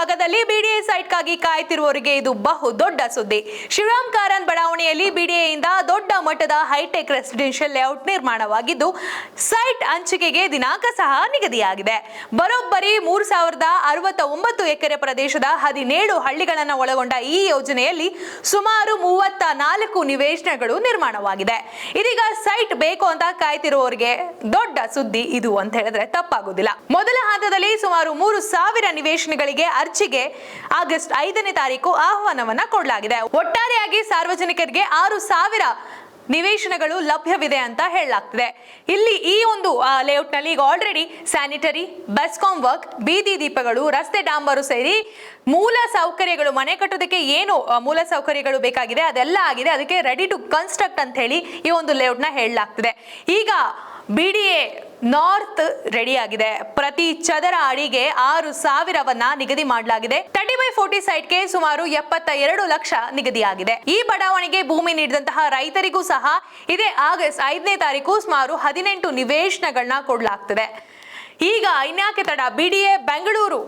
ಭಾಗದಲ್ಲಿ ಬಿಡಿಎ ಸೈಟ್ಗಾಗಿ ಕಾಯ್ತಿರುವವರಿಗೆ ಇದು ಬಹು ದೊಡ್ಡ ಸುದ್ದಿ. ಶಿವರಾಮ್ ಕಾರಂತ್ ಬಡಾವಣೆಯಲ್ಲಿ ಬಿಡಿಎಯಿಂದ ದೊಡ್ಡ ಮಟ್ಟದ ಹೈಟೆಕ್ ರೆಸಿಡೆನ್ಷಿಯಲ್ ಲೇಔಟ್ ನಿರ್ಮಾಣವಾಗಿದ್ದು ಸೈಟ್ ಹಂಚಿಕೆಗೆ ದಿನಾಂಕ ಸಹ ನಿಗದಿಯಾಗಿದೆ. ಬರೋಬ್ಬರಿ 3069 ಎಕರೆ ಪ್ರದೇಶದ 17 ಹಳ್ಳಿಗಳನ್ನು ಒಳಗೊಂಡ ಈ ಯೋಜನೆಯಲ್ಲಿ ಸುಮಾರು 34 ನಿವೇಶನಗಳು ನಿರ್ಮಾಣವಾಗಿದೆ. ಇದೀಗ ಸೈಟ್ ಬೇಕು ಅಂತ ಕಾಯ್ತಿರುವವರಿಗೆ ದೊಡ್ಡ ಸುದ್ದಿ ಇದು ಅಂತ ಹೇಳಿದ್ರೆ ತಪ್ಪಾಗುವುದಿಲ್ಲ. ಮೊದಲ ಹಂತದಲ್ಲಿ ಸುಮಾರು 3000 ನಿವೇಶನಗಳಿಗೆ ಅರ್ಜಿಗೆ ಆಗಸ್ಟ್ 5ನೇ ತಾರೀಕು ಆಹ್ವಾನವನ್ನ ಕೊಡಲಾಗಿದೆ. ಒಟ್ಟಾರೆಯಾಗಿ ಸಾರ್ವಜನಿಕರಿಗೆ 6000 ನಿವೇಶನಗಳು ಲಭ್ಯವಿದೆ ಅಂತ ಹೇಳಲಾಗ್ತಿದೆ. ಇಲ್ಲಿ ಈ ಒಂದು ಲೇಔಟ್ ನಲ್ಲಿ ಈಗ ಆಲ್ರೆಡಿ ಸ್ಯಾನಿಟರಿ, ಬೆಸ್ಕಾಂ ವರ್ಕ್, ಬೀದಿ ದೀಪಗಳು, ರಸ್ತೆ ಡಾಂಬರು ಸೇರಿ ಮೂಲ ಸೌಕರ್ಯಗಳು, ಮನೆ ಕಟ್ಟೋದಕ್ಕೆ ಏನು ಮೂಲ ಸೌಕರ್ಯಗಳು ಬೇಕಾಗಿದೆ ಅದೆಲ್ಲ ಆಗಿದೆ. ಅದಕ್ಕೆ ರೆಡಿ ಟು ಕನ್ಸ್ಟ್ರಕ್ಟ್ ಅಂತ ಹೇಳಿ ಈ ಒಂದು ಲೇಔಟ್ ನ ಹೇಳಲಾಗ್ತಿದೆ. ಈಗ ಬಿಡಿಎ ನಾರ್ತ್ ರೆಡಿ ಆಗಿದೆ. ಪ್ರತಿ ಚದರ ಅಡಿಗೆ 6000ವನ್ನ ನಿಗದಿ ಮಾಡಲಾಗಿದೆ. 30/40 ಸೈಟ್ಗೆ ಸುಮಾರು 72 ಲಕ್ಷ ನಿಗದಿಯಾಗಿದೆ. ಈ ಬಡಾವಣೆಗೆ ಭೂಮಿ ನೀಡಿದಂತಹ ರೈತರಿಗೂ ಸಹ ಇದೇ ಆಗಸ್ಟ್ 5ನೇ ತಾರೀಕು ಸುಮಾರು 18 ನಿವೇಶನಗಳನ್ನ ಕೊಡಲಾಗ್ತದೆ. ಈಗ ಇನ್ಯಾಕೆ ತಡ, ಬಿಡಿಎ ಬೆಂಗಳೂರು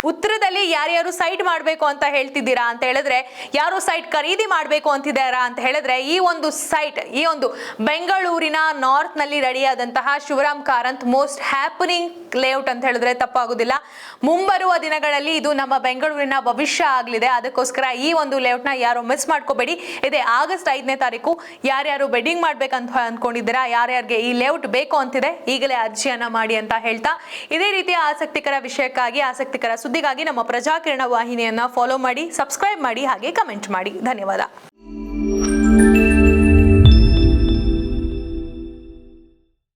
ಉತ್ತರದಲ್ಲಿ ಯಾರ್ಯಾರು ಸೈಟ್ ಮಾಡಬೇಕು ಅಂತ ಹೇಳ್ತಿದ್ದೀರಾ ಅಂತ ಹೇಳಿದ್ರೆ, ಯಾರು ಸೈಟ್ ಖರೀದಿ ಮಾಡಬೇಕು ಅಂತಿದ್ದಾರಾ ಅಂತ ಹೇಳಿದ್ರೆ, ಈ ಒಂದು ಸೈಟ್ ಈ ಒಂದು ಬೆಂಗಳೂರಿನ ನಾರ್ತ್ ನಲ್ಲಿ ರೆಡಿಯಾದಂತಹ Shivaram Karanth most happening layout ಅಂತ ಹೇಳಿದ್ರೆ ತಪ್ಪಾಗುದಿಲ್ಲ. ಮುಂಬರುವ ದಿನಗಳಲ್ಲಿ ಇದು ನಮ್ಮ ಬೆಂಗಳೂರಿನ ಭವಿಷ್ಯ ಆಗಲಿದೆ. ಅದಕ್ಕೋಸ್ಕರ ಈ ಒಂದು ಲೇಔಟ್ ನ ಯಾರು ಮಿಸ್ ಮಾಡ್ಕೋಬೇಡಿ. ಇದೇ ಆಗಸ್ಟ್ 5ನೇ ತಾರೀಕು ಯಾರ್ಯಾರು ಬೆಡ್ಡಿಂಗ್ ಮಾಡ್ಬೇಕಂತ ಅನ್ಕೊಂಡಿದ್ದೀರಾ, ಯಾರ್ಯಾರಿಗೆ ಈ ಲೇಔಟ್ ಬೇಕು ಅಂತಿದೆ, ಈಗಲೇ ಅರ್ಜಿಯನ್ನ ಮಾಡಿ ಅಂತ ಹೇಳ್ತಾ, ಇದೇ ರೀತಿಯ ಆಸಕ್ತಿಕರ ವಿಷಯಕ್ಕಾಗಿ, ಆಸಕ್ತಿಕರ ಸುದ್ದಿಗಾಗಿ ನಮ್ಮ ಪ್ರಜಾಕಿರಣ ವಾಹಿನಿಯನ್ನ ಫಾಲೋ ಮಾಡಿ, ಸಬ್ಸ್ಕ್ರೈಬ್ ಮಾಡಿ, ಹಾಗೆ ಕಮೆಂಟ್ ಮಾಡಿ. ಧನ್ಯವಾದ.